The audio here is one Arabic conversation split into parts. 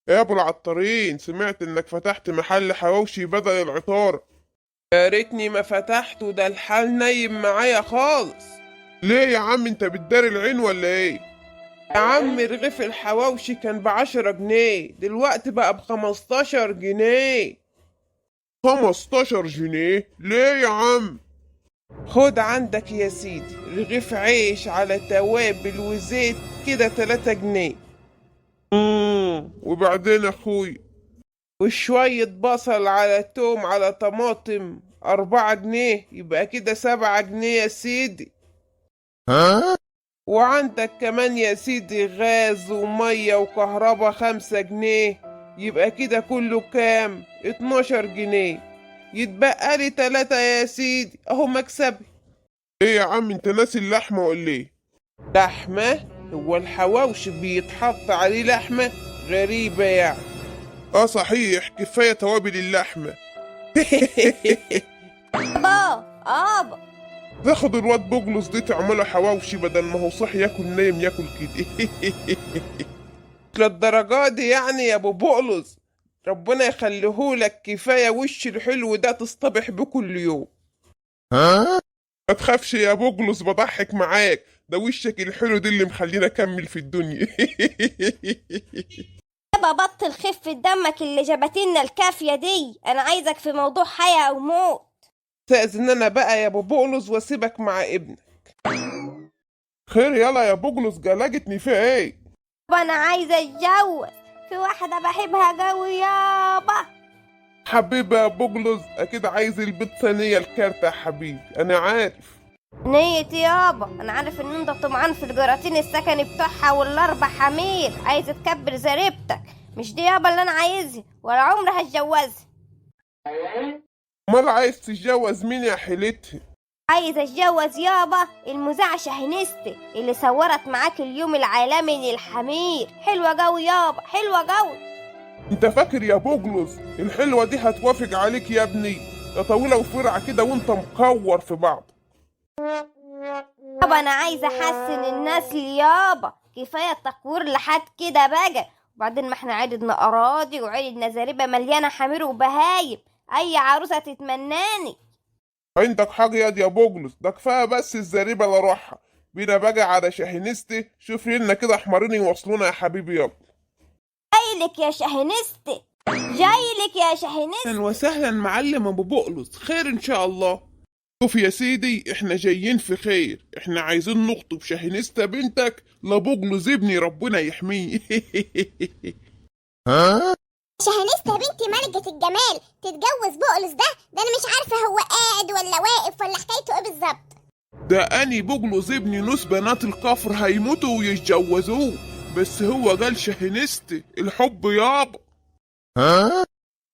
يا ابو العطارين، سمعت انك فتحت محل حواوشي بدل العطار. يا ريتني ما فتحته، ده الحال نايم معايا خالص. ليه يا عم، انت بتداري العين ولا ايه؟ يا عم رغيف الحواوشي كان ب10 جنيه، دلوقتي بقى ب15 جنيه. 15 جنيه ليه يا عم؟ خد عندك يا سيدي رغيف عيش على توابل وزيت كده 3 جنيه، وبعدين يا اخوي؟ وشوية بصل على توم على طماطم 4 جنيه، يبقى كده 7 جنيه يا سيدي. ها؟ وعندك كمان يا سيدي غاز ومية وكهربا 5 جنيه، يبقى كده كله كام؟ 12 جنيه. يتبقى لي 3 يا سيدي، اهو مكسبي. ايه يا عم، انت ناسي اللحمة ولا ايه؟ لحمة؟ هو الحواوشي بيتحط عليه لحمة؟ غريبة يعني. اه صحيح، كفاية توابل اللحمة. ابا تاخد الواد بوجلوس دي تعمله حواوشي، بدل ما هو صحي ياكل نايم ياكل كده. للدرجة دي يعني يا ابو بقلص؟ ربنا يخليهولك، كفاية وش الحلو ده تصطبح بيه كل يوم. ها؟ ما تخافش يا بوجلوس، بضحك معاك، ده وشك الحلو دي اللي مخلينا اكمل في الدنيا. يابا بطل خفة دمك اللي جابتلنا الكافية دي، انا عايزك في موضوع حياة او موت. استأذن انا بقى يا ابو بقلص واسيبك مع ابنك. خير يلا يا بوجلوس، جلاجتني في ايه؟ يابا انا عايزة اتجوز، في واحدة بحبها قوي يابا. حبيبي يا بوجلوس، اكيد عايز البيض ثانية الكارتة يا حبيبي، انا عارف. نيتي يابا، انا عارف ان انت طمعان في الجراتين السكني بتوعها والاربع حمير، عايز تكبر زريبتك. مش دي يابا اللي انا عايزها، ولا عمري هتجوزها. امال عايز تتجوز مين يا حيلتها؟ عايز اتجوز يابا المذيعة شاهينستي اللي صورت معاك اليوم العالمي للحمير، حلوة قوي يابا، حلوة قوي. انت فاكر يا بوجلوس الحلوة دي هتوافق عليك يا ابني؟ ده طويلة وفرعة كده وانت مكور في بعض. يابا انا عايزة احسن النسل يابا، كفاية التكوير لحد كده بقى. وبعدين ما احنا عددنا اراضي وعددنا زريبة مليانة حمير وبهايم، اي عروسة تتمناني. عندك حاجة يا بوجلوس، ده كفاية بس الزريبة اللي اروحها. بينا بقى على شاهينستي، شوف لنا كده حمارين يوصلونا يا حبيبي يلا. جايلك يا شاهينستي، جايلك يا شاهينستي. اهلا وسهلا معلم ابو بقلص، خير ان شاء الله. شوف يا سيدي، احنا جايين في خير، احنا عايزين نخطب شاهينستا بنتك لبوجلوس ابني، ربنا يحميه. ها؟ شاهنستة بنتي ملكة الجمال تتجوز بقلص ده انا مش عارفة هو قاعد ولا واقف ولا حكايته ايه بالظبط. ده اني بوجلوس ابني نص بنات الكفر هيموتوا ويتجوزوه، بس هو قال شاهينستي الحب يابا. ها؟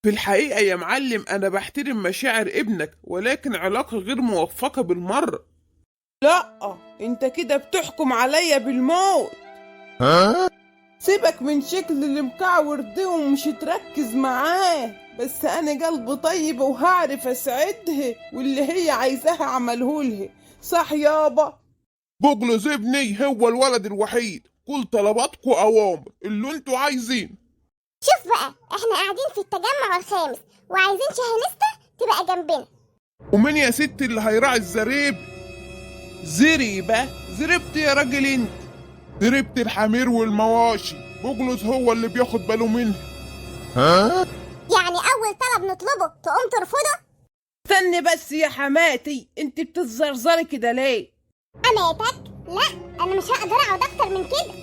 في الحقيقة يا معلم أنا بحترم مشاعر ابنك، ولكن علاقة غير موفقة بالمرة. لا، انت كده بتحكم عليا بالموت. ها؟ سيبك من شكل اللي مكعور دي ومش تركز معاه، بس أنا قلبي طيب وهعرف أسعدها، واللي هي عايزاها عملهولها، صح يابا؟ بوجلوس ابني هو الولد الوحيد، كل طلباتكوا اوامر اللي انتوا عايزين. شوف بقى، احنا قاعدين في التجمع الخامس وعايزين شاهنستة تبقى جنبنا. ومين يا ست اللي هيراعي الزريب؟ زريبة؟ زربت يا راجل انت. زريبة الحمير والمواشي، بوجلوس هو اللي بياخد باله منها. ها؟ يعني اول طلب نطلبه تقوم ترفضه؟ استني بس يا حماتي، انت بتتزرزري كده ليه؟ حماتك؟ لا، انا مش هقدر اقعد اكتر من كده.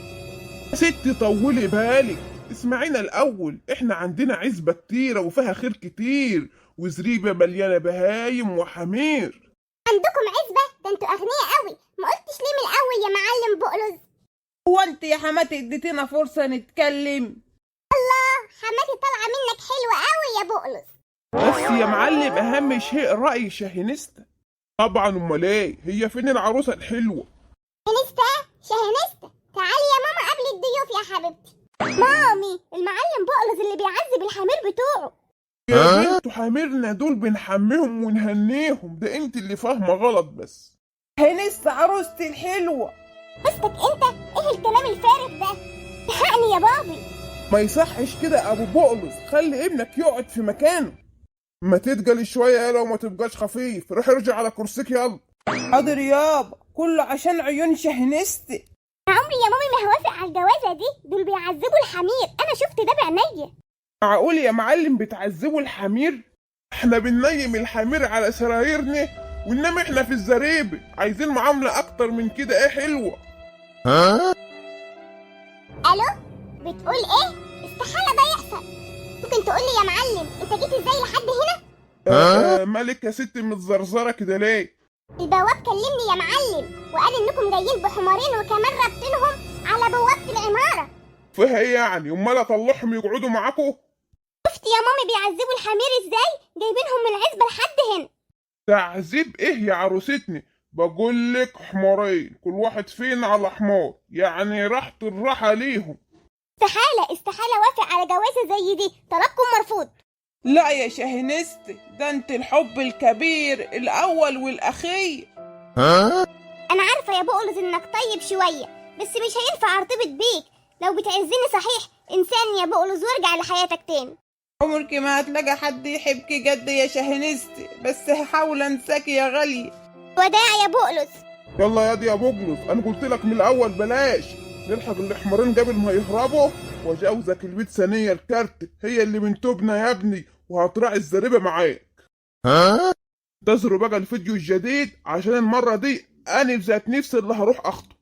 يا ست طولي بالك، اسمعينا الاول، احنا عندنا عزبة كتيرة وفيها خير كتير، وزريبة مليانة بهايم وحمير. عندكم عزبة؟ ده انتوا اغنياء قوي، ما قلتش ليه من الاول يا معلم بقلص؟ هو انت يا حماتي اديتينا فرصة نتكلم؟ حماتي طالعة منك حلوة قوي يا بقلص. بس يا معلم اهم شيء رأي شاهينستا. طبعا، امال ايه، هي فين العروسة الحلوة؟ شاهنستة تعالي يا ماما قبل الضيوف يا حبيبتي. مامي، المعلم بقلص اللي بيعذب الحمير بتوعه. يا بنتوا حميرنا دول بنحميهم ونهنيهم، ده انت اللي فاهمة غلط بس. هنست عروستي الحلوة. قصتك انت؟ ايه الكلام الفارغ ده؟ الحقني يا بابي. ما يصحش كده يا ابو بقلص، خلي ابنك يقعد في مكانه. ما تتقل شويه يالا وما تبقاش خفيف، روح ارجع على كرسيك يلا. حاضر يابا، كله عشان عيون شهنستي. عمري يا مامي ما هوافق على الجوازة دي، دول بيعذبوا الحمير، أنا شفت ده بعينيا. معقول يا معلم بتعذبوا الحمير؟ احنا بننيم الحمير على سرايرنا وانما احنا في الزريبه، عايزين معامله اكتر من كده، ايه حلوه. ألو، بتقول إيه؟ استحالة ده يحصل. ممكن تقول لي يا معلم أنت جيت إزاي لحد هنا؟ مالك يا ست متزرزره كده ليه؟ البواب كلمني يا معلم وقال إنكم جايين بحمارين وكمان رابطينهم على بوابة العمارة. فيها ايه يعني؟ امال اطلعهم يقعدوا معاكوا؟ شفت يا مامي بيعذبوا الحمير إزاي؟ جايبينهم من العزبة لحد هنا. تعذيب ايه يا عروستني؟ بقول لك حمارين، كل واحد فينا على حمار، يعني راحة الراحة ليهم. استحالة وافق على جوازة زي دي، طلبكم مرفوض. لا يا شهنستي، ده انت الحب الكبير الأول والأخير. أنا عارفة يا بقلص إنك طيب شوية، بس مش هينفع أرتبط بيك. لو بتعزني صحيح انساني يا بقلص وارجع لحياتك تاني. عمرك ما هتلاقي حد يحبك جد يا شهنستي، بس هحاول انساكي يا غالية. وداع يا بقلص. يلا يا دي يا بقلص، انا قلت لك من الاول بلاش نلحق الحمارين قبل ما يهربوا، وجوزك البيت ثانية الكارت هي اللي من توبنا يا ابني، وهتراعي الزريبة معاك. انتظروا بقى الفيديو الجديد عشان المرة دي انا بذات نفسي اللي هروح اخطب.